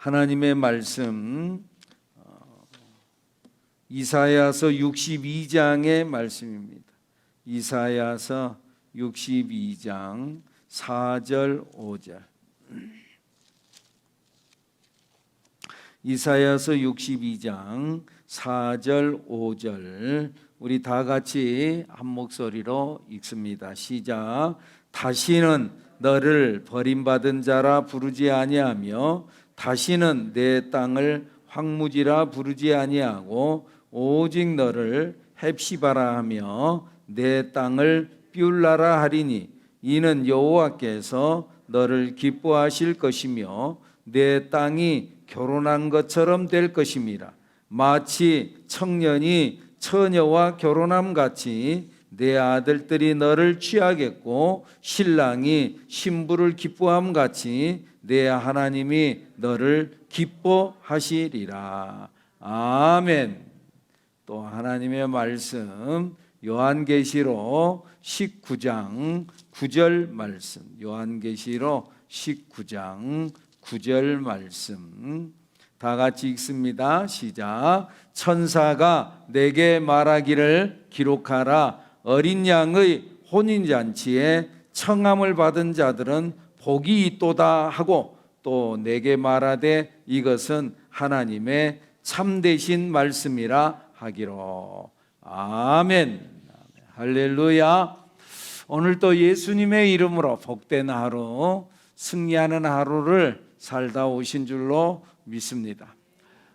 하나님의 말씀 이사야서 62장의 말씀입니다. 이사야서 62장 4절 5절. 이사야서 62장 4절 5절 우리 다 같이 한 목소리로 읽습니다. 시작. 다시는 너를 버림받은 자라 부르지 아니하며 다시는 내 땅을 황무지라 부르지 아니하고 오직 너를 헵시바라 하며 내 땅을 뷸라라 하리니 이는 여호와께서 너를 기뻐하실 것이며 내 땅이 결혼한 것처럼 될 것임이라. 마치 청년이 처녀와 결혼함 같이 내 아들들이 너를 취하겠고 신랑이 신부를 기뻐함 같이 내 하나님이 너를 기뻐하시리라. 아멘. 또 하나님의 말씀 요한계시록 19장 9절 말씀. 요한계시록 19장 9절 말씀 다 같이 읽습니다. 시작. 천사가 내게 말하기를 기록하라. 어린 양의 혼인잔치에 청함을 받은 자들은 복이 있도다 하고 또 내게 말하되 이것은 하나님의 참되신 말씀이라 하기로. 아멘. 할렐루야. 오늘 또 예수님의 이름으로 복된 하루, 승리하는 하루를 살다 오신 줄로 믿습니다.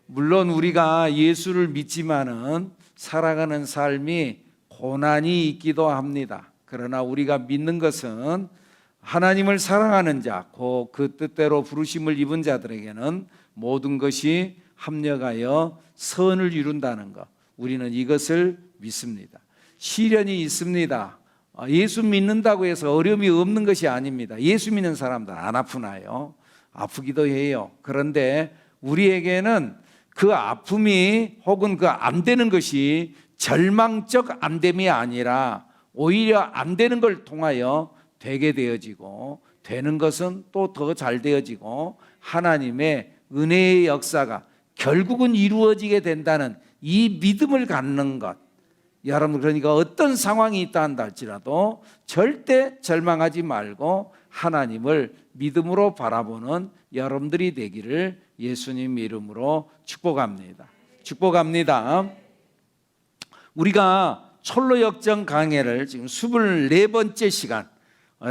물론 우리가 예수를 믿지만은 살아가는 삶이 고난이 있기도 합니다. 그러나 우리가 믿는 것은 하나님을 사랑하는 자, 그 뜻대로 부르심을 입은 자들에게는 모든 것이 합력하여 선을 이룬다는 것, 우리는 이것을 믿습니다. 시련이 있습니다. 예수 믿는다고 해서 어려움이 없는 것이 아닙니다. 예수 믿는 사람들 안 아프나요? 아프기도 해요. 그런데 우리에게는 그 아픔이 혹은 그 안 되는 것이 절망적 안됨이 아니라 오히려 안 되는 걸 통하여 되게 되어지고 되는 것은 또 더 잘 되어지고 하나님의 은혜의 역사가 결국은 이루어지게 된다는 이 믿음을 갖는 것. 여러분, 그러니까 어떤 상황이 있다 한다 할지라도 절대 절망하지 말고 하나님을 믿음으로 바라보는 여러분들이 되기를 예수님 이름으로 축복합니다. 축복합니다. 우리가 철로 역정 강해를 지금 24번째 시간,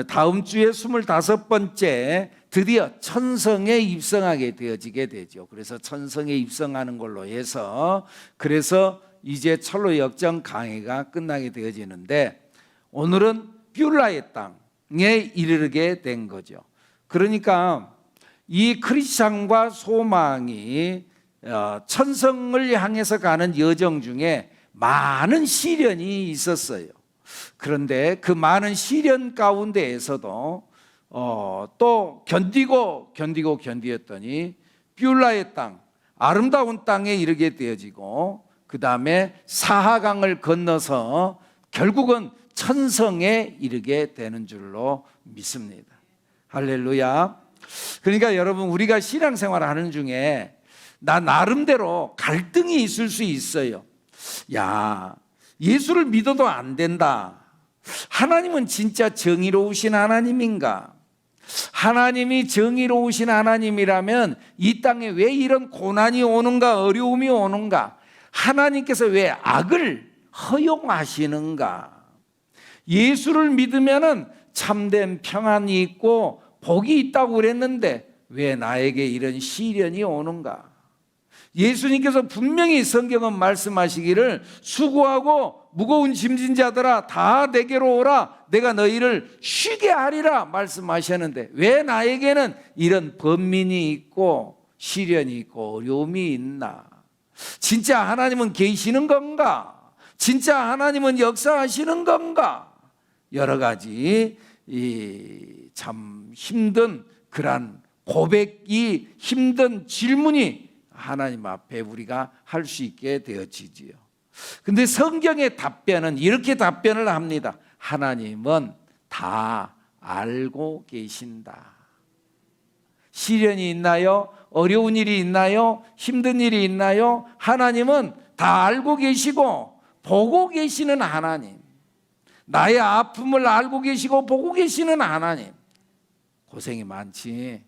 다음 주에 25번째 드디어 천성에 입성하게 되어지게 되죠. 그래서 천성에 입성하는 걸로 해서 그래서 이제 철로 역정 강해가 끝나게 되어지는데 오늘은 뷸라의 땅에 이르게 된 거죠. 그러니까 이 크리스찬과 소망이 천성을 향해서 가는 여정 중에 많은 시련이 있었어요. 그런데 그 많은 시련 가운데에서도 또 견디었더니 뷸라의 땅, 아름다운 땅에 이르게 되어지고 그 다음에 사하강을 건너서 결국은 천성에 이르게 되는 줄로 믿습니다. 할렐루야. 그러니까 여러분, 우리가 신앙생활을 하는 중에 나 나름대로 갈등이 있을 수 있어요. 야, 예수를 믿어도 안 된다. 하나님은 진짜 정의로우신 하나님인가? 하나님이 정의로우신 하나님이라면 이 땅에 왜 이런 고난이 오는가, 어려움이 오는가? 하나님께서 왜 악을 허용하시는가? 예수를 믿으면은 참된 평안이 있고 복이 있다고 그랬는데 왜 나에게 이런 시련이 오는가? 예수님께서 분명히 성경은 말씀하시기를 수고하고 무거운 짐진 자들아 다 내게로 오라 내가 너희를 쉬게 하리라 말씀하셨는데 왜 나에게는 이런 번민이 있고 시련이 있고 어려움이 있나? 진짜 하나님은 계시는 건가? 진짜 하나님은 역사하시는 건가? 여러 가지 참 힘든 그런 고백이 힘든 질문이 하나님 앞에 우리가 할 수 있게 되어지지요. 근데 성경의 답변은 이렇게 답변을 합니다. 하나님은 다 알고 계신다. 시련이 있나요? 어려운 일이 있나요? 힘든 일이 있나요? 하나님은 다 알고 계시고 보고 계시는 하나님, 나의 아픔을 알고 계시고 보고 계시는 하나님. 고생이 많지,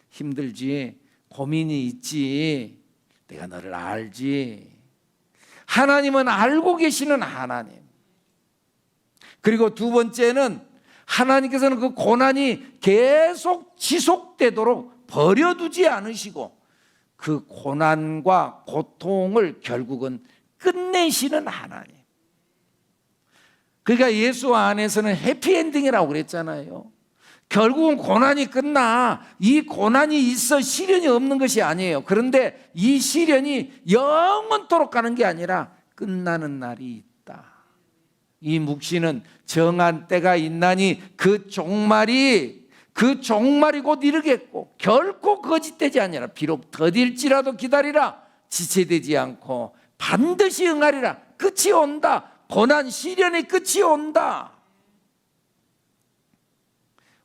힘들지, 고민이 있지, 내가 너를 알지. 하나님은 알고 계시는 하나님. 그리고 두 번째는 하나님께서는 그 고난이 계속 지속되도록 버려두지 않으시고 그 고난과 고통을 결국은 끝내시는 하나님. 그러니까 예수 안에서는 해피엔딩이라고 그랬잖아요. 결국은 고난이 끝나. 이 고난이 있어 시련이 없는 것이 아니에요. 그런데 이 시련이 영원토록 가는 게 아니라 끝나는 날이 있다. 이 묵시는 정한 때가 있나니 그 종말이 곧 이르겠고 결코 거짓되지 아니라 비록 더딜지라도 기다리라. 지체되지 않고 반드시 응하리라. 끝이 온다. 고난 시련의 끝이 온다.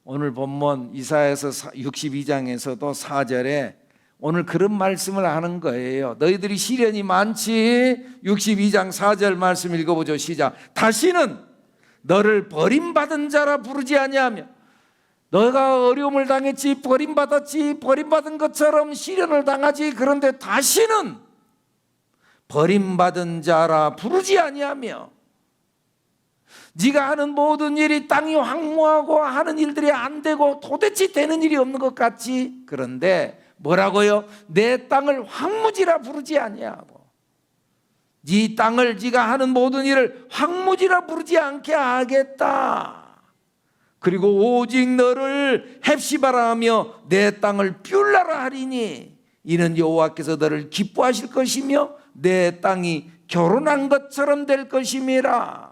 오늘 본문 이사야서 62장에서도 4절에 오늘 그런 말씀을 하는 거예요. 너희들이 시련이 많지. 62장 4절 말씀 읽어보죠. 시작. 다시는 너를 버림받은 자라 부르지 아니하며, 너가 어려움을 당했지, 버림받았지, 버림받은 것처럼 시련을 당하지. 그런데 다시는 버림받은 자라 부르지 아니하며, 네가 하는 모든 일이 땅이 황무하고 하는 일들이 안 되고 도대체 되는 일이 없는 것 같지. 그런데 뭐라고요? 내 땅을 황무지라 부르지 아니하고, 네 땅을 네가 하는 모든 일을 황무지라 부르지 않게 하겠다. 그리고 오직 너를 헵시바라 하며 내 땅을 뷸라라 하리니 이는 여호와께서 너를 기뻐하실 것이며 내 땅이 결혼한 것처럼 될 것임이라.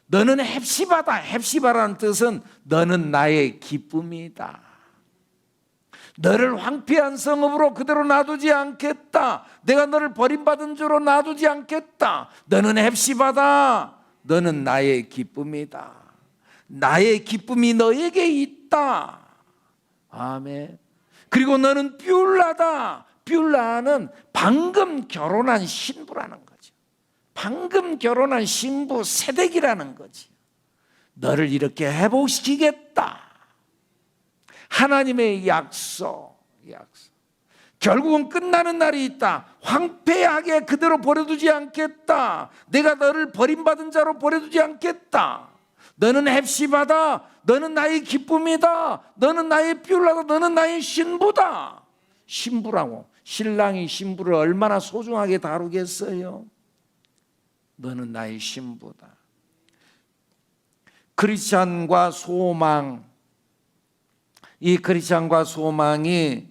너는 헵시바다. 헵시바라는 뜻은 너는 나의 기쁨이다. 너를 황폐한 성읍으로 그대로 놔두지 않겠다. 내가 너를 버림받은 줄로 놔두지 않겠다. 너는 헵시바다. 너는 나의 기쁨이다. 나의 기쁨이 너에게 있다. 아멘. 그리고 너는 뷸라다. 뷸라는 방금 결혼한 신부라는 거죠. 방금 결혼한 신부 새댁이라는 거지. 너를 이렇게 회복시키겠다. 하나님의 약속. 결국은 끝나는 날이 있다. 황폐하게 그대로 버려두지 않겠다. 내가 너를 버림받은 자로 버려두지 않겠다. 너는 헵시바다. 너는 나의 기쁨이다. 너는 나의 뷸라다. 너는 나의 신부다. 신부라고. 신랑이 신부를 얼마나 소중하게 다루겠어요. 너는 나의 신부다. 크리스찬과 소망. 이 크리스찬과 소망이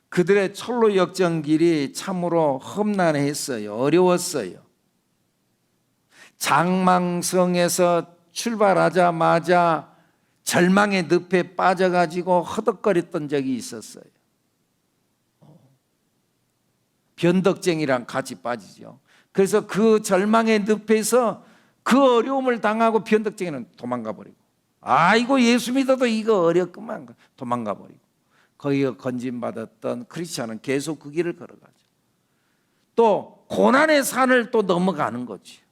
그들의 철로 역정길이 참으로 험난했어요. 어려웠어요. 장망성에서 출발하자마자 절망의 늪에 빠져가지고 허덕거렸던 적이 있었어요. 변덕쟁이랑 같이 빠지죠. 그래서 그 절망의 늪에서 그 어려움을 당하고 변덕쟁이는 도망가 버리고, 아이고 예수 믿어도 이거 어렵구만 도망가 버리고, 거기가 건진받았던 크리스찬은 계속 그 길을 걸어가죠. 또 고난의 산을 또 넘어가는 거죠.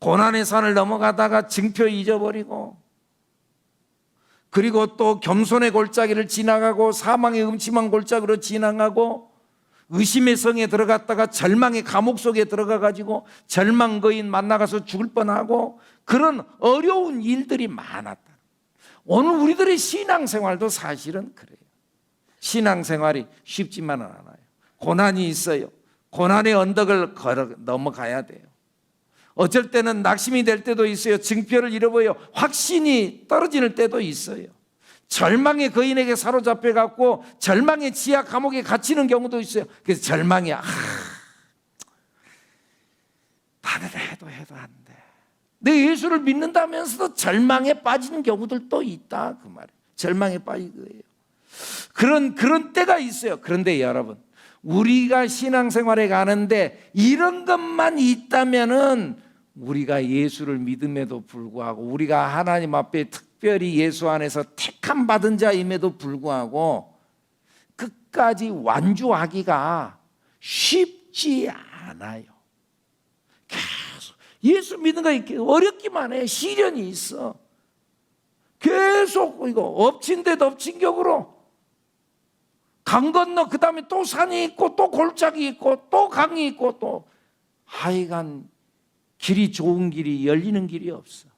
고난의 산을 넘어가다가 증표 잊어버리고, 그리고 또 겸손의 골짜기를 지나가고 사망의 음침한 골짜기로 지나가고, 의심의 성에 들어갔다가 절망의 감옥 속에 들어가가지고 절망 거인 만나가서 죽을 뻔하고, 그런 어려운 일들이 많았다. 오늘 우리들의 신앙생활도 사실은 그래요. 신앙생활이 쉽지만은 않아요. 고난이 있어요. 고난의 언덕을 넘어가야 돼요. 어쩔 때는 낙심이 될 때도 있어요. 증표를 잃어버려 확신이 떨어지는 때도 있어요. 절망의 거인에게 사로잡혀 갖고 절망의 지하 감옥에 갇히는 경우도 있어요. 그래서 절망이 다들 해도 안 돼. 내 예수를 믿는다면서도 절망에 빠지는 경우들도 있다 그 말이에요. 절망에 빠진 거예요. 그런 때가 있어요. 그런데 여러분, 우리가 신앙생활에 가는데 이런 것만 있다면은 우리가 예수를 믿음에도 불구하고, 우리가 하나님 앞에 특별히 예수 안에서 택함 받은 자임에도 불구하고 끝까지 완주하기가 쉽지 않아요. 계속 예수 믿는 거 이렇게 어렵기만 해. 시련이 있어. 계속 이거 엎친 데 덮친 격으로 강 건너 그 다음에 또 산이 있고 또 골짜기 있고 또 강이 있고 또 하여간 길이 좋은 길이 열리는 길이 없어.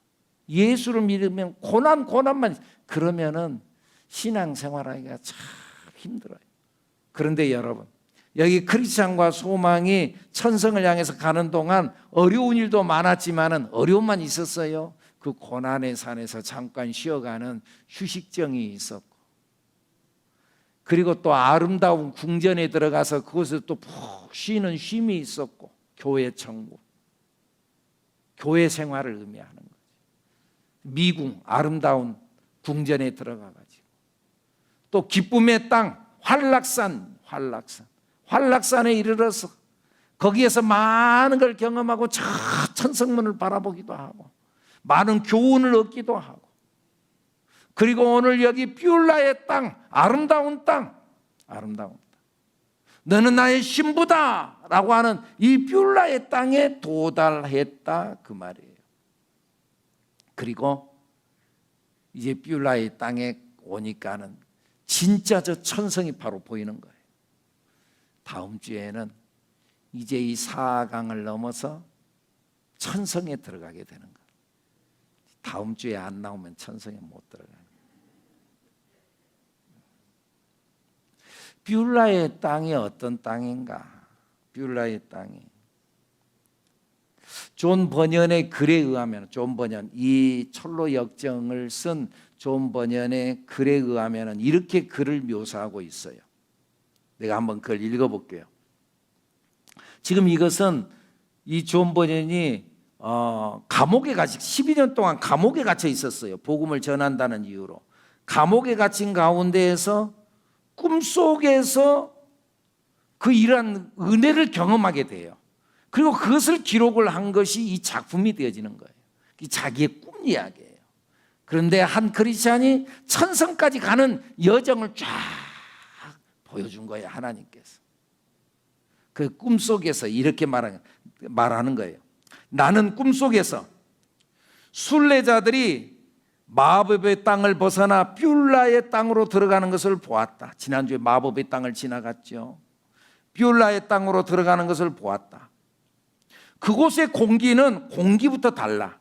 예수를 믿으면 고난만 있어. 그러면은 신앙생활하기가 참 힘들어요. 그런데 여러분, 여기 크리스찬과 소망이 천성을 향해서 가는 동안 어려운 일도 많았지만은 어려움만 있었어요. 그 고난의 산에서 잠깐 쉬어가는 휴식정이 있었고, 그리고 또 아름다운 궁전에 들어가서 그곳에서 또 푹 쉬는 쉼이 있었고, 교회 천국, 교회 생활을 의미하는 거죠. 미궁, 아름다운 궁전에 들어가가지고 또 기쁨의 땅 환락산에 이르러서 거기에서 많은 걸 경험하고 저 천성문을 바라보기도 하고 많은 교훈을 얻기도 하고, 그리고 오늘 여기 뷰라의 땅, 아름다운 땅, 너는 나의 신부다 라고 하는 이 뷰라의 땅에 도달했다 그 말이에요. 그리고 이제 뷰라의 땅에 오니까는 진짜 저 천성이 바로 보이는 거예요. 다음 주에는 이제 이 사강을 넘어서 천성에 들어가게 되는 거예요. 다음 주에 안 나오면 천성에 못 들어가요. 뷰라의 땅이 어떤 땅인가? 뷰라의 땅이 존 버년의 글에 의하면, 존 버년, 이 철로 역정을 쓴 존 버년의 글에 의하면 이렇게 글을 묘사하고 있어요. 내가 한번 그걸 읽어볼게요. 지금 이것은 이 존 버년이 감옥에 갇힌 12년 동안 감옥에 갇혀 있었어요. 복음을 전한다는 이유로 감옥에 갇힌 가운데에서 꿈속에서 그 이러한 은혜를 경험하게 돼요. 그리고 그것을 기록을 한 것이 이 작품이 되어지는 거예요. 자기의 꿈 이야기예요. 그런데 한 크리스찬이 천성까지 가는 여정을 쫙 보여준 거예요. 하나님께서. 그 꿈속에서 이렇게 말하는 거예요. 나는 꿈속에서 순례자들이 마법의 땅을 벗어나 뷰라의 땅으로 들어가는 것을 보았다. 지난주에 마법의 땅을 지나갔죠. 뷰라의 땅으로 들어가는 것을 보았다. 그곳의 공기는 공기부터 달라.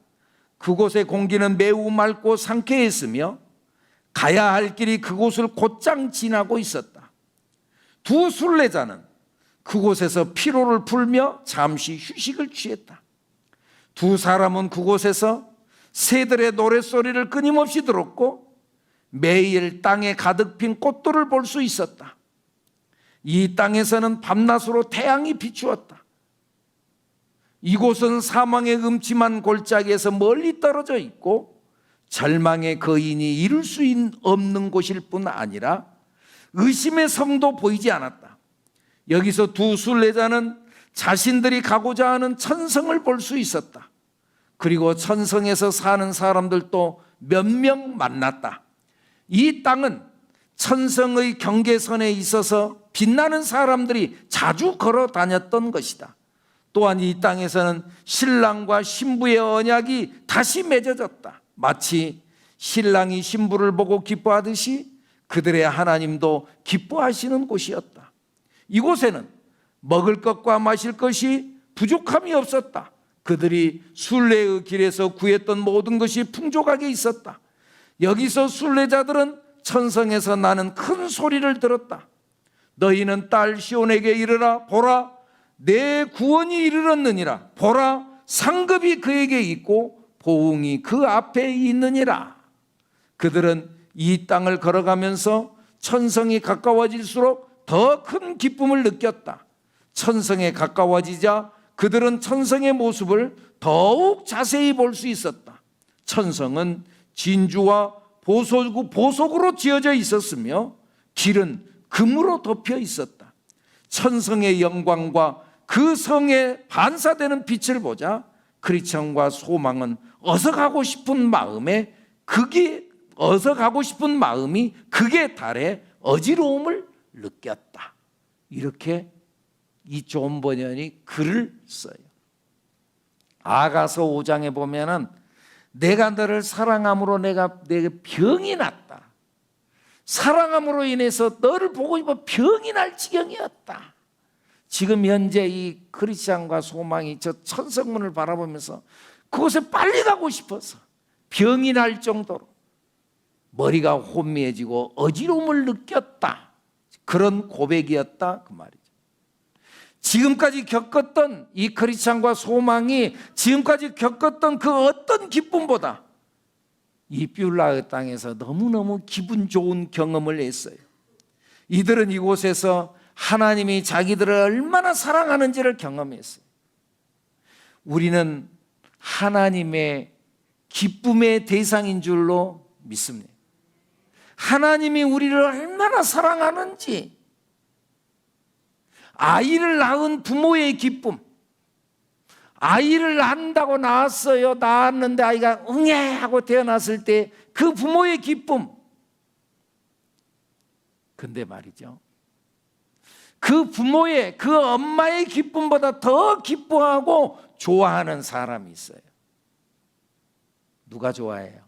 그곳의 공기는 매우 맑고 상쾌했으며 가야 할 길이 그곳을 곧장 지나고 있었다. 두 순례자는 그곳에서 피로를 풀며 잠시 휴식을 취했다. 두 사람은 그곳에서 새들의 노랫소리를 끊임없이 들었고 매일 땅에 가득 핀 꽃들을 볼 수 있었다. 이 땅에서는 밤낮으로 태양이 비추었다. 이곳은 사망의 음침한 골짜기에서 멀리 떨어져 있고 절망의 거인이 이룰 수 없는 곳일 뿐 아니라 의심의 성도 보이지 않았다. 여기서 두 순례자는 자신들이 가고자 하는 천성을 볼 수 있었다. 그리고 천성에서 사는 사람들도 몇 명 만났다. 이 땅은 천성의 경계선에 있어서 빛나는 사람들이 자주 걸어 다녔던 것이다. 또한 이 땅에서는 신랑과 신부의 언약이 다시 맺어졌다. 마치 신랑이 신부를 보고 기뻐하듯이 그들의 하나님도 기뻐하시는 곳이었다. 이곳에는 먹을 것과 마실 것이 부족함이 없었다. 그들이 순례의 길에서 구했던 모든 것이 풍족하게 있었다. 여기서 순례자들은 천성에서 나는 큰 소리를 들었다. 너희는 딸 시온에게 이르라. 보라, 내 구원이 이르렀느니라. 보라, 상급이 그에게 있고 보응이 그 앞에 있느니라. 그들은 이 땅을 걸어가면서 천성이 가까워질수록 더 큰 기쁨을 느꼈다. 천성에 가까워지자 그들은 천성의 모습을 더욱 자세히 볼 수 있었다. 천성은 진주와 보석으로 지어져 있었으며 길은 금으로 덮여 있었다. 천성의 영광과 그 성에 반사되는 빛을 보자 크리스천과 소망은 어서 가고 싶은 마음이 극에 달해 어지러움을 느꼈다. 이렇게 이 존 버년이 글을 써요. 아가서 5장에 보면은 내가 너를 사랑함으로 내게 병이 났다. 사랑함으로 인해서 너를 보고 싶어 병이 날 지경이었다. 지금 현재 이 크리스찬과 소망이 저 천성문을 바라보면서 그곳에 빨리 가고 싶어서 병이 날 정도로 머리가 혼미해지고 어지러움을 느꼈다. 그런 고백이었다 그 말이죠. 지금까지 겪었던 이 크리스찬과 소망이 지금까지 겪었던 그 어떤 기쁨보다 이 뷸라의 땅에서 너무너무 기분 좋은 경험을 했어요. 이들은 이곳에서 하나님이 자기들을 얼마나 사랑하는지를 경험했어요. 우리는 하나님의 기쁨의 대상인 줄로 믿습니다. 하나님이 우리를 얼마나 사랑하는지, 아이를 낳은 부모의 기쁨, 아이를 낳는다고 낳았어요. 낳았는데 아이가 응애 하고 태어났을 때 그 부모의 기쁨. 근데 말이죠, 그 부모의, 그 엄마의 기쁨보다 더 기뻐하고 좋아하는 사람이 있어요. 누가 좋아해요?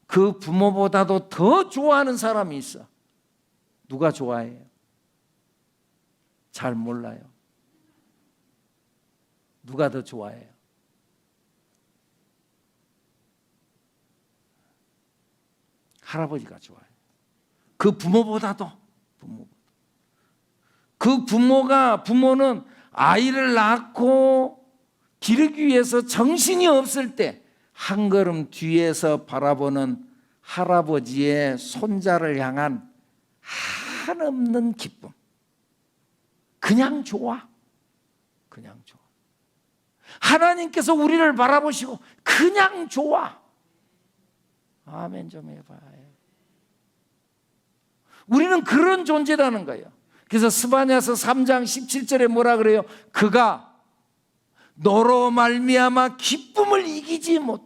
그 부모보다도 더 좋아하는 사람이 있어. 누가 좋아해요? 잘 몰라요. 누가 더 좋아해요? 할아버지가 좋아해요. 그 부모보다도. 그 부모는 아이를 낳고 기르기 위해서 정신이 없을 때 한 걸음 뒤에서 바라보는 할아버지의 손자를 향한 한없는 기쁨. 그냥 좋아. 그냥 좋아. 하나님께서 우리를 바라보시고 그냥 좋아. 아멘 좀 해봐요. 우리는 그런 존재라는 거예요. 그래서 스바냐서 3장 17절에 뭐라 그래요? 그가 너로 말미암아 기쁨을 이기지 못.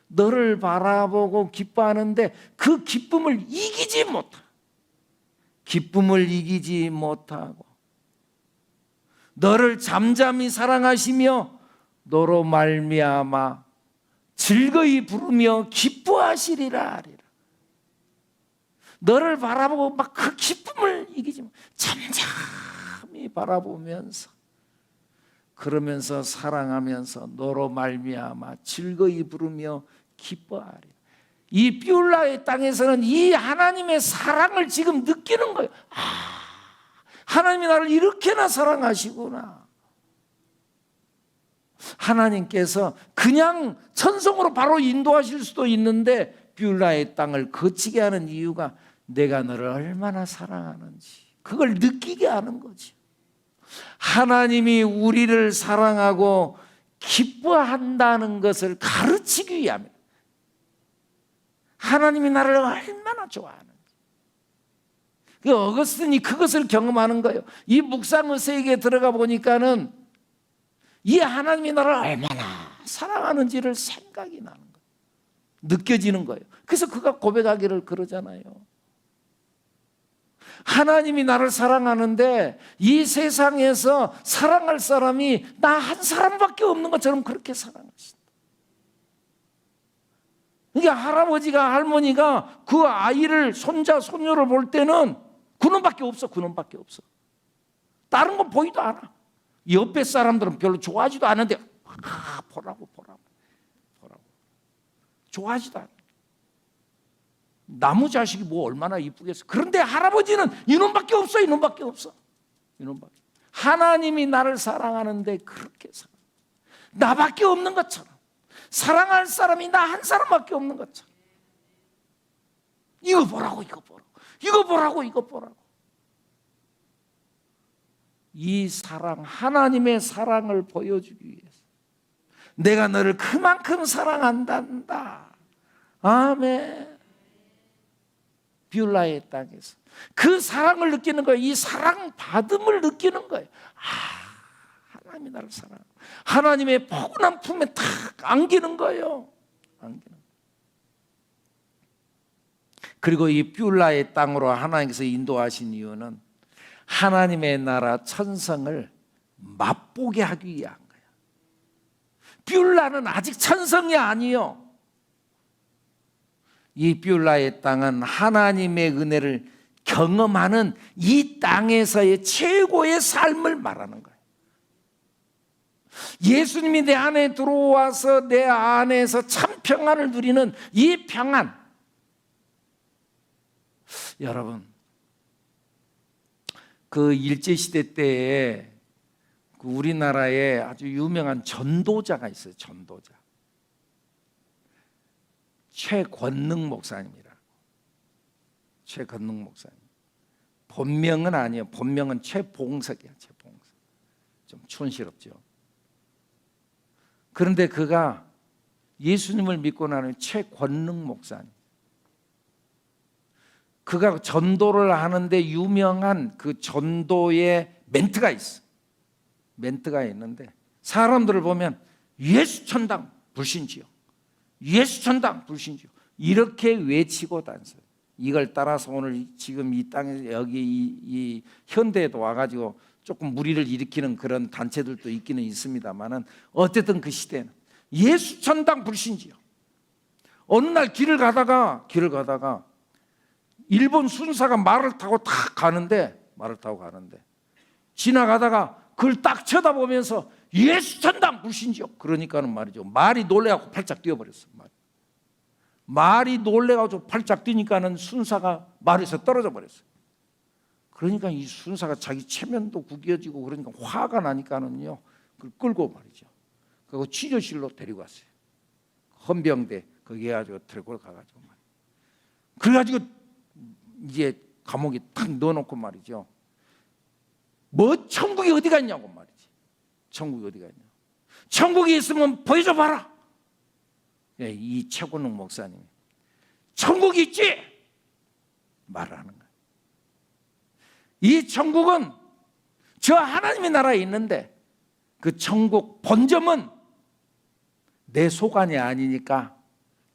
너를 바라보고 기뻐하는데 그 기쁨을 이기지 못하. 기쁨을 이기지 못하고 너를 잠잠히 사랑하시며 너로 말미암아 즐거이 부르며 기뻐하시리라 하리라. 너를 바라보고 막 그 기쁨을 이기지 못. 잠잠히 바라보면서 그러면서 사랑하면서 너로 말미암아 즐거이 부르며 기뻐하리라. 이 뷸라의 땅에서는 이 하나님의 사랑을 지금 느끼는 거예요. 하나님이 나를 이렇게나 사랑하시구나. 하나님께서 그냥 천성으로 바로 인도하실 수도 있는데 뷸라의 땅을 거치게 하는 이유가 내가 너를 얼마나 사랑하는지 그걸 느끼게 하는 거지. 하나님이 우리를 사랑하고 기뻐한다는 것을 가르치기 위함이다. 하나님이 나를 얼마나 좋아하는지. 어거스틴이 그것을 경험하는 거예요. 이 묵상의 세계에 들어가 보니까는 이 하나님이 나를 얼마나 사랑하는지를 생각이 나는 거예요. 느껴지는 거예요. 그래서 그가 고백하기를 그러잖아요. 하나님이 나를 사랑하는데 이 세상에서 사랑할 사람이 나 한 사람밖에 없는 것처럼 그렇게 사랑하신다. 이게 할아버지가 할머니가 그 아이를 손자 손녀를 볼 때는 그놈밖에 없어. 그놈밖에 없어. 다른 건 보이도 않아. 옆에 사람들은 별로 좋아하지도 않은데 보라고 좋아하지도 않아. 나무 자식이 뭐 얼마나 이쁘겠어. 그런데 할아버지는 이놈밖에 없어. 이놈밖에. 하나님이 나를 사랑하는데 그렇게 사랑. 나밖에 없는 것처럼. 사랑할 사람이 나 한 사람밖에 없는 것처럼. 이거 보라고. 이 사랑, 하나님의 사랑을 보여주기 위해서 내가 너를 그만큼 사랑한단다. 아멘. 뷸라의 땅에서 그 사랑을 느끼는 거예요. 이 사랑 받음을 느끼는 거예요. 하나님이 나를 사랑하고 하나님의 포근한 품에 탁 안기는 거예요. 그리고 이 뷸라의 땅으로 하나님께서 인도하신 이유는 하나님의 나라 천성을 맛보게 하기 위한 거예요. 뷸라는 아직 천성이 아니요. 이 뷸라의 땅은 하나님의 은혜를 경험하는 이 땅에서의 최고의 삶을 말하는 거예요. 예수님이 내 안에 들어와서 내 안에서 참 평안을 누리는 이 평안. 여러분, 그 일제시대 때에 그 우리나라에 아주 유명한 전도자가 있어요. 전도자. 최권능 목사님이라고. 최권능 목사님. 본명은 아니에요. 본명은 최봉석이야. 최봉석. 좀 촌스럽죠. 그런데 그가 예수님을 믿고 나는 최권능 목사님. 그가 전도를 하는데 유명한 그 전도의 멘트가 있어. 멘트가 있는데 사람들을 보면 예수 천당 불신지요. 예수 천당 불신지요. 이렇게 외치고 다녔어요. 이걸 따라서 오늘 지금 이 땅에 여기 이 현대에도 와가지고 조금 무리를 일으키는 그런 단체들도 있기는 있습니다만은 어쨌든 그 시대는 예수 천당 불신지요. 어느 날 길을 가다가 일본 순사가 말을 타고 가는데 지나가다가 그걸 딱 쳐다보면서 예수 천당 불신지요. 그러니까는 말이죠. 말이 놀래갖고 팔짝 뛰어버렸어. 말이 놀래가지고 팔짝 뛰니까는 순사가 말에서 떨어져 버렸어요. 그러니까 이 순사가 자기 체면도 구겨지고 그러니까 화가 나니까는요. 그걸 끌고 말이죠. 그리고 취조실로 데리고 왔어요. 헌병대 거기 해가지고 데리고 가가지고 말이죠. 그래가지고 이제 감옥에 탁 넣어놓고 말이죠. 뭐 천국이 어디 갔냐고 말이지. 천국이 어디 갔냐. 천국이 있으면 보여줘봐라. 예, 이 최권능 목사님이 천국이 있지 말을 하는 거예요. 이 천국은 저 하나님의 나라에 있는데 그 천국 본점은 내 소관이 아니니까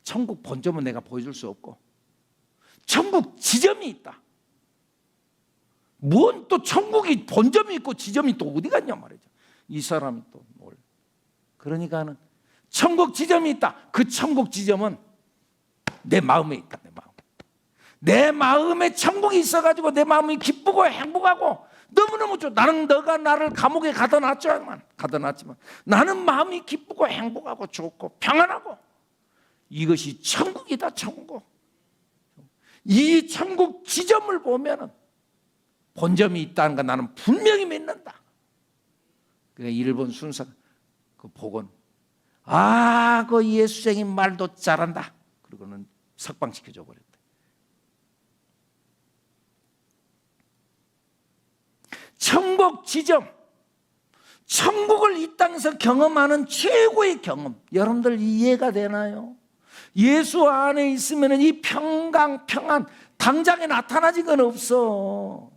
천국 본점은 내가 보여줄 수 없고 천국 지점이 있다. 뭔 또 천국이 본점이 있고 지점이 또 어디 갔냐 말이죠. 이 사람이 또 뭘. 그러니까는 천국 지점이 있다. 그 천국 지점은 내 마음에 있다. 내 마음에 천국이 있어가지고 내 마음이 기쁘고 행복하고 너무너무 좋아. 나는 너가 나를 감옥에 가둬놨지만 나는 마음이 기쁘고 행복하고 좋고 평안하고 이것이 천국이다. 천국. 이 천국 지점을 보면은 본점이 있다는 거 나는 분명히 믿는다. 그러니까 일본 순사가 그 보곤 그 예수쟁이 말도 잘한다. 그리고는 석방시켜줘 버렸다. 천국 지점, 천국을 이 땅에서 경험하는 최고의 경험. 여러분들 이해가 되나요? 예수 안에 있으면 이 평강, 평안 당장에 나타나진 건 없어.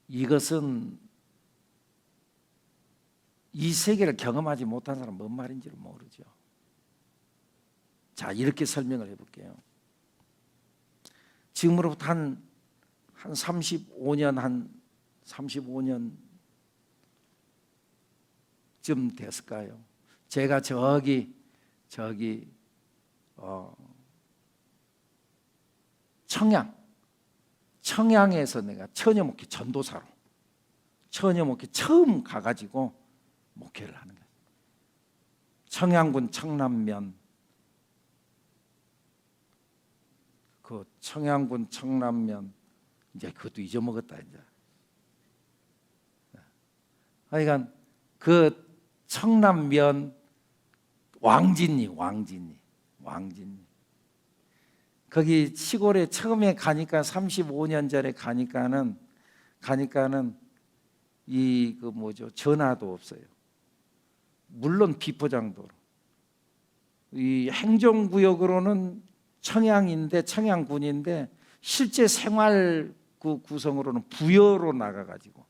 이것은 이 세계를 경험하지 못한 사람은 뭔 말인지를 모르죠. 자, 이렇게 설명을 해볼게요. 지금으로부터 한 35년쯤 됐을까요? 제가 청양에서 내가 처녀목회 전도사로 처녀목회 처음 가가지고 목회를 하는 거예요. 청양군 청남면 이제 그것도 잊어먹었다 이제. 그러니까 그 청남면 왕진리 거기 시골에 처음에 가니까 35년 전에 가니까는 전화도 없어요. 물론 비포장도로. 이 행정구역으로는 청양군인데 실제 생활 그 구성으로는 부여로 나가가지고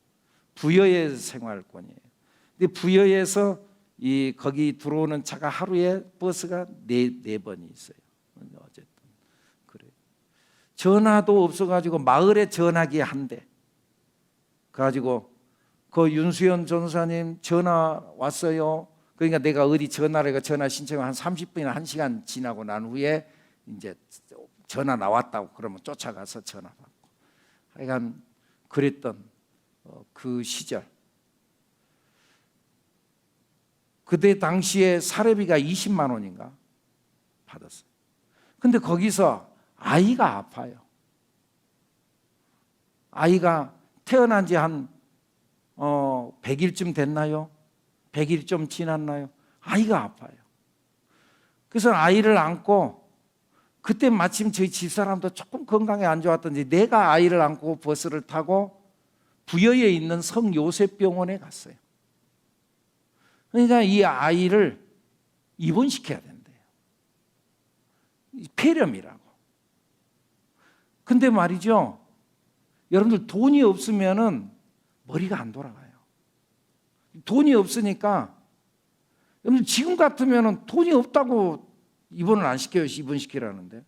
부여의 생활권이에요. 근데 부여에서 거기 들어오는 차가 하루에 버스가 네 번이 있어요. 어쨌든 그래. 전화도 없어가지고 마을에 전화기 한 대. 그래가지고 그 윤수연 전사님 전화 왔어요. 그러니까 내가 어디 전화를 해가 전화 신청을 한 30분이나 1시간 지나고 난 후에 이제 전화 나왔다고 그러면 쫓아가서 전화 받고. 하여간 그랬던 그 시절. 그때 당시에 사례비가 20만 원인가 받았어요. 근데 거기서 아이가 아파요. 아이가 태어난 지 한 100일쯤 됐나요? 100일 좀 지났나요? 아이가 아파요. 그래서 아이를 안고, 그때 마침 저희 집사람도 조금 건강이 안 좋았던지 내가 아이를 안고 버스를 타고 부여에 있는 성요셉병원에 갔어요. 그러니까 이 아이를 입원시켜야 된대요. 폐렴이라고. 근데 말이죠, 여러분들 돈이 없으면은 머리가 안 돌아가요. 돈이 없으니까, 여러분 지금 같으면은 돈이 없다고 입원을 안 시켜요. 입원시키라는데.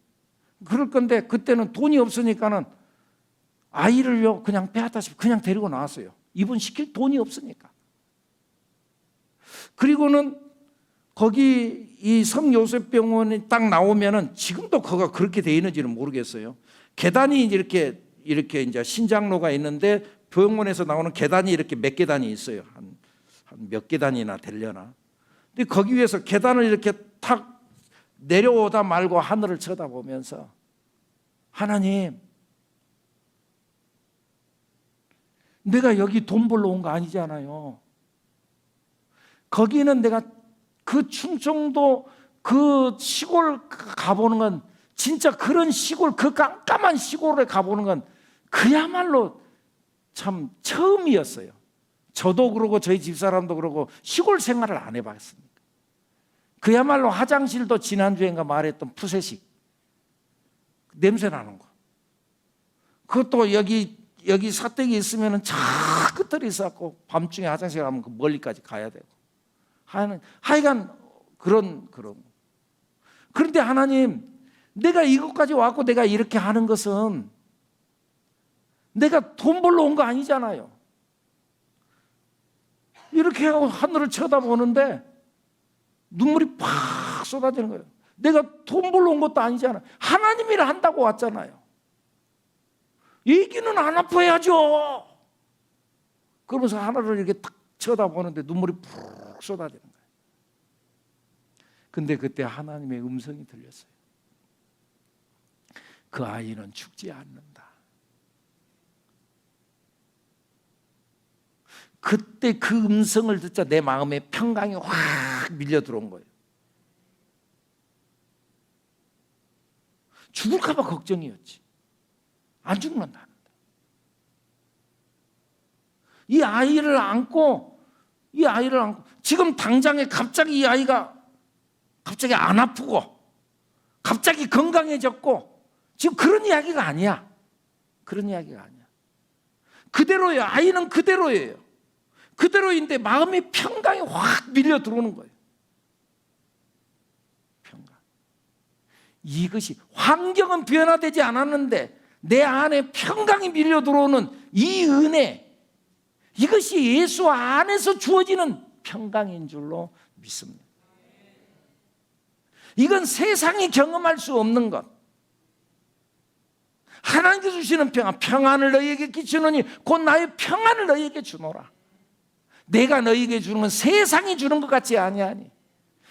그럴 건데 그때는 돈이 없으니까는 아이를요 그냥 빼앗다시피 그냥 데리고 나왔어요. 입원시킬 돈이 없으니까. 그리고는 거기 이 성요셉병원이 딱 나오면은, 지금도 거가 그렇게 돼 있는지는 모르겠어요. 계단이 이렇게 이제 신장로가 있는데 병원에서 나오는 계단이 이렇게 몇 계단이 있어요. 한 몇 계단이나 되려나. 근데 거기 위에서 계단을 이렇게 탁 내려오다 말고 하늘을 쳐다보면서, 하나님, 내가 여기 돈 벌러 온 거 아니잖아요. 거기는 내가 그 충청도 그 시골 가보는 건, 진짜 그런 시골, 그 깜깜한 시골에 가보는 건 그야말로 참 처음이었어요. 저도 그러고 저희 집사람도 그러고 시골 생활을 안 해봤으니까. 그야말로 화장실도 지난주엔가 말했던 푸세식 냄새 나는 거. 그것도 여기 사택이 있으면은 저 끝들이 있었고 밤중에 화장실 가면 그 멀리까지 가야 되고. 하여간 그런. 그런데 하나님, 내가 이것까지 왔고 내가 이렇게 하는 것은 내가 돈 벌러 온 거 아니잖아요. 이렇게 하고 하늘을 쳐다보는데 눈물이 팍 쏟아지는 거예요. 내가 돈 벌러 온 것도 아니잖아요. 하나님이라 한다고 왔잖아요. 얘기는 안 아파야죠. 그러면서 하늘을 이렇게 탁 쳐다보는데 눈물이 푹 쏟아지는 거예요. 근데 그때 하나님의 음성이 들렸어요. 그 아이는 죽지 않는다. 그때 그 음성을 듣자 내 마음에 평강이 확 밀려 들어온 거예요. 죽을까 봐 걱정이었지. 안 죽는다는데. 이 아이를 안고 지금 당장에 갑자기 이 아이가 갑자기 안 아프고 갑자기 건강해졌고 지금 그런 이야기가 아니야. 그런 이야기가 아니야. 그대로예요. 아이는 그대로예요. 그대로인데 마음의 평강이 확 밀려 들어오는 거예요. 평강. 이것이, 환경은 변화되지 않았는데 내 안에 평강이 밀려 들어오는 이 은혜, 이것이 예수 안에서 주어지는 평강인 줄로 믿습니다. 이건 세상이 경험할 수 없는 것. 하나님께서 주시는 평안을 너희에게 끼치노니 곧 나의 평안을 너희에게 주노라. 내가 너희에게 주는 건 세상이 주는 것 같지 아니하니.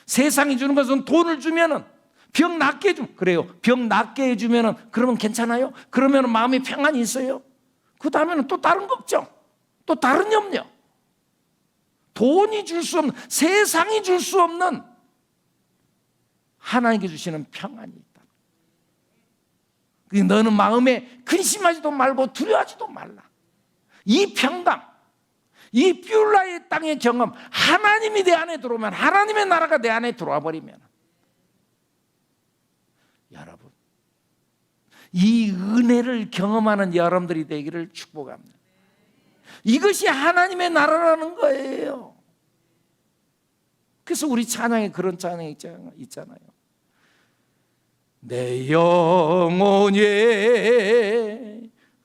세상이 주는 것은 돈을 주면은 병 낫게 해주면, 그래요. 병 낫게 해주면은 그러면 괜찮아요? 그러면은 마음이 평안이 있어요? 그 다음에는 또 다른 걱정, 또 다른 염려. 돈이 줄 수 없는, 세상이 줄 수 없는 하나님께 주시는 평안이 있다. 너는 마음에 근심하지도 말고 두려워하지도 말라. 이 평강, 이 뷰라의 땅의 경험, 하나님이 내 안에 들어오면, 하나님의 나라가 내 안에 들어와 버리면, 여러분, 이 은혜를 경험하는 여러분들이 되기를 축복합니다. 이것이 하나님의 나라라는 거예요. 그래서 우리 찬양에 그런 찬양이 있잖아요. 내 영혼이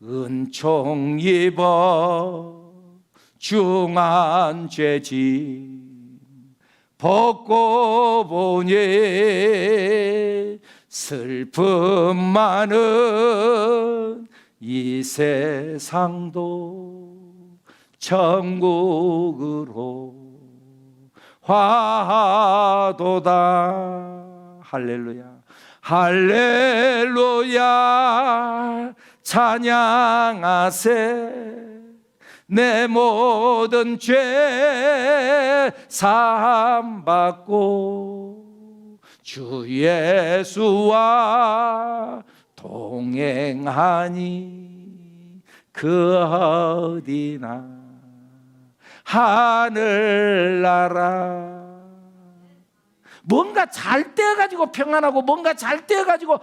은총 입어 중한 죄짐 벗고 보니 슬픔 많은 이 세상도 천국으로 화도다. 할렐루야 할렐루야 찬양하세. 내 모든 죄 사함 받고 주 예수와 동행하니 그 어디나 하늘나라. 뭔가 잘 되어가지고 평안하고 뭔가 잘 되어가지고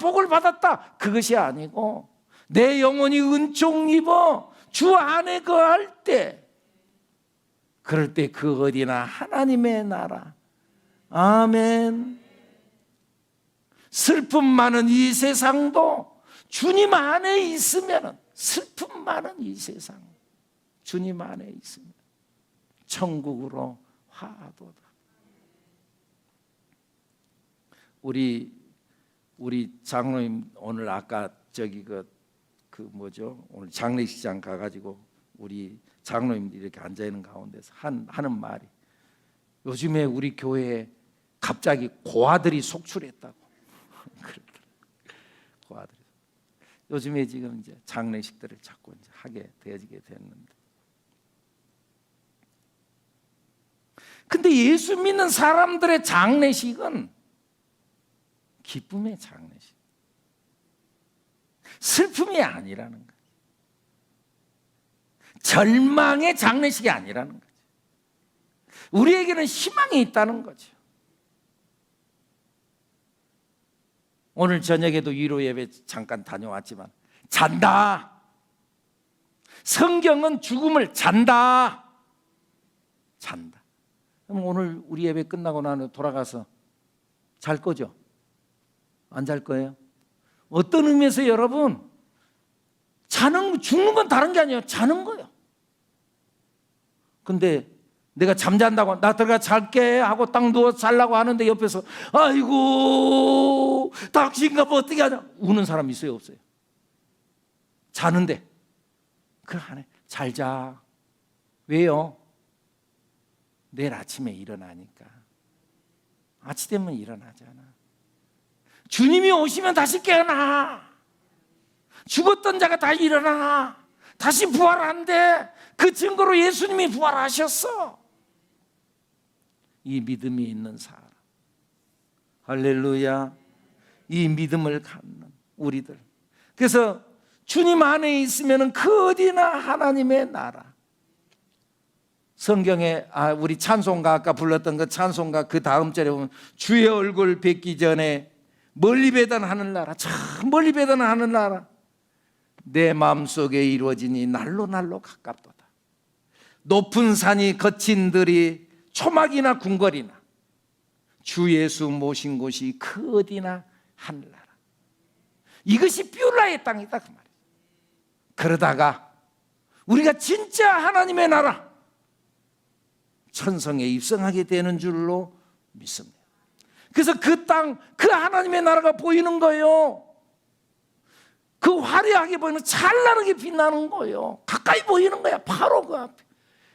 복을 받았다, 그것이 아니고 내 영혼이 은총 입어 주 안에 거할 때, 그럴 때 그 어디나 하나님의 나라. 아멘. 슬픔 많은 이 세상도 주님 안에 있으면, 슬픔 많은 이 세상 주님 안에 있으면 천국으로 화도다. 우리 장로님 오늘 아까 저기 오늘 장례식장 가가지고 우리 장로님들이 이렇게 앉아 있는 가운데서 하는 말이, 요즘에 우리 교회에 갑자기 고아들이 속출했다고. 고아들이 요즘에 지금 이제 장례식들을 자꾸 이제 하게 되어지게 됐는데, 근데 예수 믿는 사람들의 장례식은 기쁨의 장례식, 슬픔이 아니라는 거예요. 절망의 장례식이 아니라는 거죠. 우리에게는 희망이 있다는 거죠. 오늘 저녁에도 위로 예배 잠깐 다녀왔지만 잔다. 성경은 죽음을 잔다. 그럼 오늘 우리 예배 끝나고 나서 돌아가서 잘 거죠? 안 잘 거예요? 어떤 의미에서 여러분, 죽는 건 다른 게 아니에요. 자는 거예요. 근데 내가 잠잔다고, 나 들어가 잘게 하고 딱 누워 자려고 하는데 옆에서 아이고 당신가 뭐 어떻게 하냐, 우는 사람 있어요, 없어요? 자는데 그래 안 해. 잘 자. 왜요? 내일 아침에 일어나니까. 아침 되면 일어나잖아. 주님이 오시면 다시 깨어나. 죽었던 자가 다시 일어나. 다시 부활한대. 그 증거로 예수님이 부활하셨어. 이 믿음이 있는 사람, 할렐루야, 이 믿음을 갖는 우리들. 그래서 주님 안에 있으면 그 어디나 하나님의 나라. 성경에 우리 찬송가 아까 불렀던 그 찬송가 그 다음 절에 보면 주의 얼굴 뵙기 전에 멀리 배던 하늘나라, 참 멀리 배던 하늘나라 내 마음속에 이루어지니 날로 날로 가깝도다. 높은 산이 거친 들이 초막이나 궁궐이나 주 예수 모신 곳이 그 어디나 하늘나라. 이것이 뷰라의 땅이다 그 말이에요. 그러다가 우리가 진짜 하나님의 나라 천성에 입성하게 되는 줄로 믿습니다. 그래서 그 땅, 그 하나님의 나라가 보이는 거예요. 그 화려하게 보이는, 찬란하게 빛나는 거예요. 가까이 보이는 거야. 바로 그 앞에.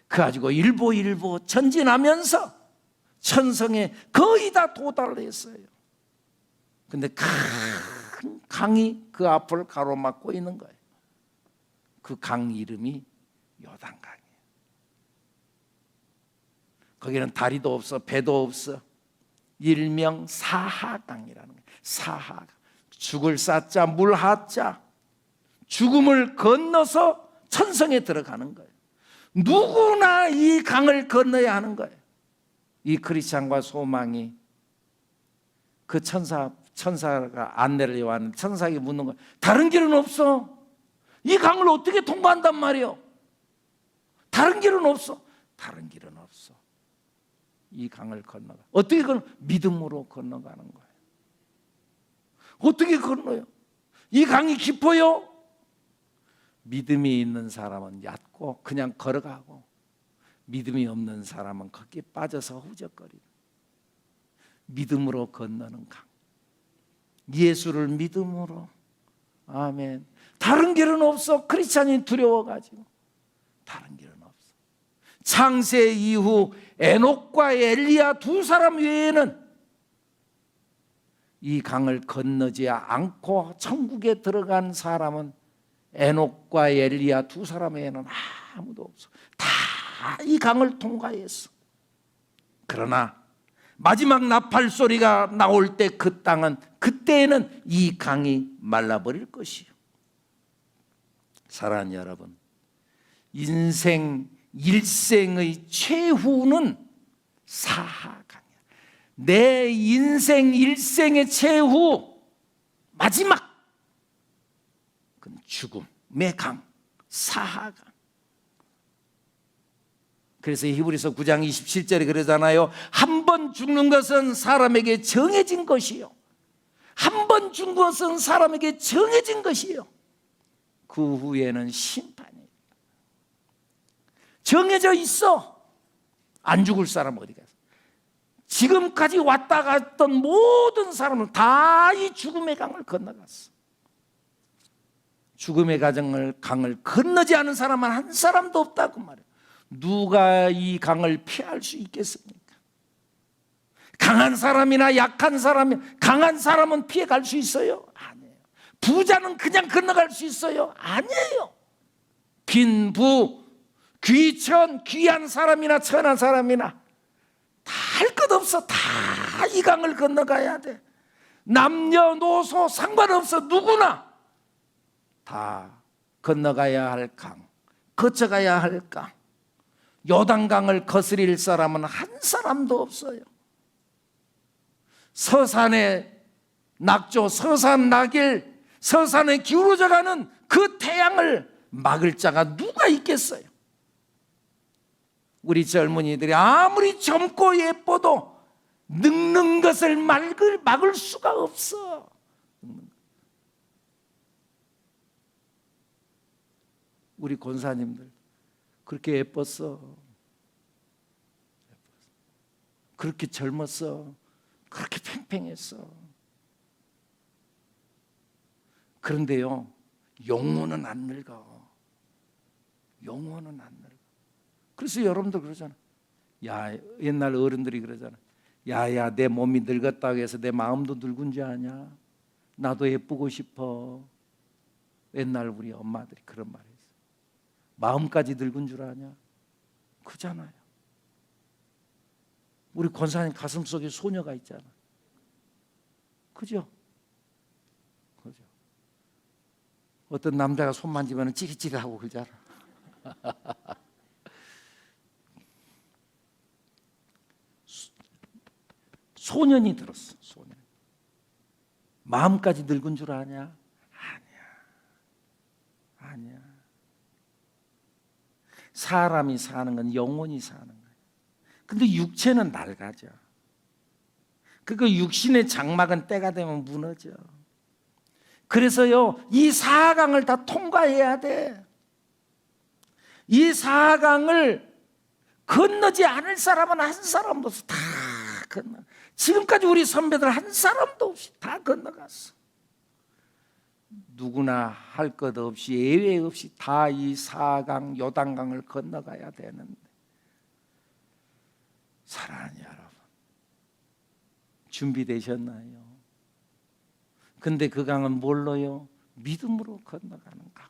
그래가지고 일보 전진하면서 천성에 거의 다 도달했어요. 근데 큰 강이 그 앞을 가로막고 있는 거예요. 그 강 이름이 요단강이에요. 거기는 다리도 없어, 배도 없어. 일명 사하강이라는 거예요. 사하강. 죽을 사자, 물 하자. 죽음을 건너서 천성에 들어가는 거예요. 누구나 이 강을 건너야 하는 거예요. 이 크리스찬과 소망이 그 천사가 안내를 해왔는데 천사에게 묻는 거예요. 다른 길은 없어. 이 강을 어떻게 통과한단 말이에요? 다른 길은 없어. 다른 길은 없어. 이 강을 건너가. 어떻게 믿음으로 건너가는 거예요. 어떻게 건너요? 이 강이 깊어요? 믿음이 있는 사람은 얕고 그냥 걸어가고, 믿음이 없는 사람은 거기에 빠져서 후적거리고. 믿음으로 건너는 강. 예수를 믿음으로. 아멘. 다른 길은 없어. 크리스찬이 두려워가지고 다른 길은 없어. 창세 이후 에녹과 엘리야 두 사람 외에는 이 강을 건너지 않고 천국에 들어간 사람은 에녹과 엘리야 두 사람 외에는 아무도 없어. 다 이 강을 통과했어. 그러나 마지막 나팔 소리가 나올 때 그 땅은, 그때에는 이 강이 말라버릴 것이요. 사랑하는 여러분, 인생 일생의 최후는 사하강이야. 내 인생 일생의 최후, 마지막, 그건 죽음의 강, 사하강. 그래서 히브리서 9장 27절에 그러잖아요. 한 번 죽는 것은 사람에게 정해진 것이요. 한 번 죽는 것은 사람에게 정해진 것이요. 그 후에는 심판이에요. 정해져 있어. 안 죽을 사람 어디 갔어? 지금까지 왔다 갔던 모든 사람은 다 이 죽음의 강을 건너갔어. 죽음의 강을 건너지 않은 사람은 한 사람도 없다고 말해요. 누가 이 강을 피할 수 있겠습니까? 강한 사람이나 약한 사람이, 강한 사람은 피해갈 수 있어요? 아니에요. 부자는 그냥 건너갈 수 있어요? 아니에요. 빈부, 귀천, 귀한 사람이나 천한 사람이나 다 할 것 없어. 다 이 강을 건너가야 돼. 남녀노소 상관없어. 누구나 다 건너가야 할 강, 거쳐가야 할 강. 요단강을 거스릴 사람은 한 사람도 없어요. 서산의 낙조, 서산 낙일, 서산에 기울어져 가는 그 태양을 막을 자가 누가 있겠어요? 우리 젊은이들이 아무리 젊고 예뻐도 늙는 것을 막을 수가 없어. 우리 권사님들 그렇게 예뻤어. 그렇게 젊었어. 그렇게 팽팽했어. 그런데요, 영혼은 안 늙어. 영혼은 안 늙어. 그래서 여러분들 그러잖아. 야, 옛날 어른들이 그러잖아. 야야, 내 몸이 늙었다고 해서 내 마음도 늙은 줄 아냐? 나도 예쁘고 싶어. 옛날 우리 엄마들이 그런 말 했어. 마음까지 늙은 줄 아냐? 그잖아요. 우리 권사님 가슴 속에 소녀가 있잖아. 그죠? 그죠? 어떤 남자가 손 만지면 찌릿찌릿하고 그러잖아. 소년이 들었어. 소년. 마음까지 늙은 줄 아냐? 아니야. 사람이 사는 건 영혼이 사는 거예요. 근데 육체는 낡아져. 그 육신의 장막은 때가 되면 무너져. 그래서요, 이 사하강을 다 통과해야 돼. 이 사하강을 건너지 않을 사람은 한 사람도 없어. 다 건너. 지금까지 우리 선배들 한 사람도 없이 다 건너갔어. 누구나 할 것 없이, 예외 없이 다 이 사강, 요단강을 건너가야 되는데, 사랑하는 여러분, 준비되셨나요? 근데 그 강은 뭘로요? 믿음으로 건너가는 강.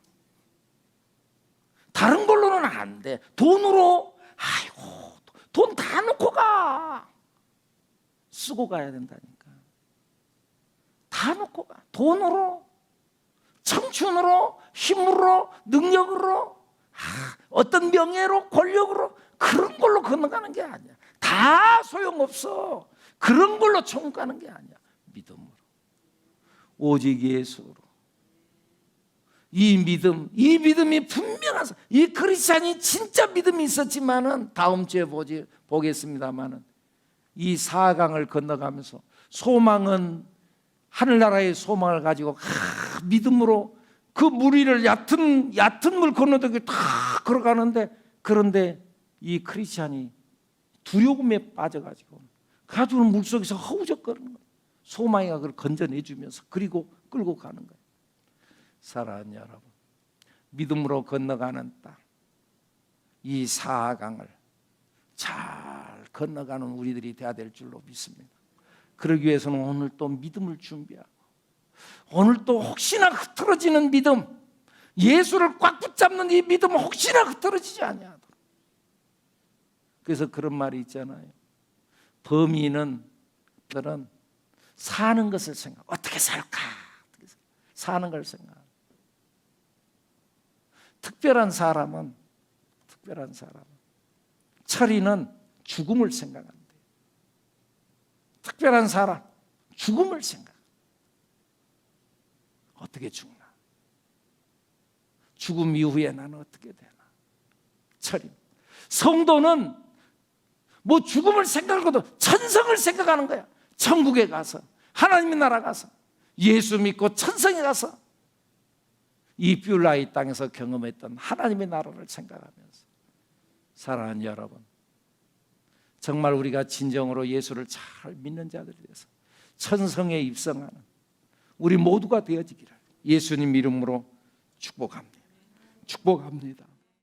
다른 걸로는 안 돼. 돈으로, 아이고, 돈 다 놓고 가. 쓰고 가야 된다니까. 다 놓고 가. 돈으로, 청춘으로, 힘으로, 능력으로, 어떤 명예로, 권력으로, 그런 걸로 건너가는 게 아니야. 다 소용없어. 그런 걸로 천국 가는 게 아니야. 믿음으로, 오직 예수로. 이 믿음이 분명한, 이 크리스찬이 진짜 믿음이 있었지만은, 다음 주에 보겠습니다만은, 이 사강을 건너가면서 소망은 하늘나라의 소망을 가지고 믿음으로 그 물 위를 얕은 물 건너듯이 다 걸어가는데, 그런데 이 크리스찬이 두려움에 빠져가지고 가두는 물속에서 허우적거리는 거예요. 소망이가 그걸 건져내주면서 그리고 끌고 가는 거예요. 사랑하는 여러분, 믿음으로 건너가는 땅, 이 사강을 잘 건너가는 우리들이 되어야 될 줄로 믿습니다. 그러기 위해서는 오늘 또 믿음을 준비하고, 오늘 또 혹시나 흐트러지는 믿음, 예수를 꽉 붙잡는 이 믿음은 혹시나 흐트러지지 아니하도록. 그래서 그런 말이 있잖아요. 범인은 사는 것을 생각, 어떻게 살까, 사는 걸 생각. 특별한 사람은 철이는 죽음을 생각한대. 특별한 사람, 죽음을 생각. 어떻게 죽나? 죽음 이후에 나는 어떻게 되나? 철인. 성도는 뭐 죽음을 생각하고도 천성을 생각하는 거야. 천국에 가서, 하나님의 나라 가서, 예수 믿고 천성에 가서 이 뷰라이 땅에서 경험했던 하나님의 나라를 생각하면서. 사랑하는 여러분, 정말 우리가 진정으로 예수를 잘 믿는 자들이 돼서 천성에 입성하는 우리 모두가 되어지기를 예수님 이름으로 축복합니다. 축복합니다.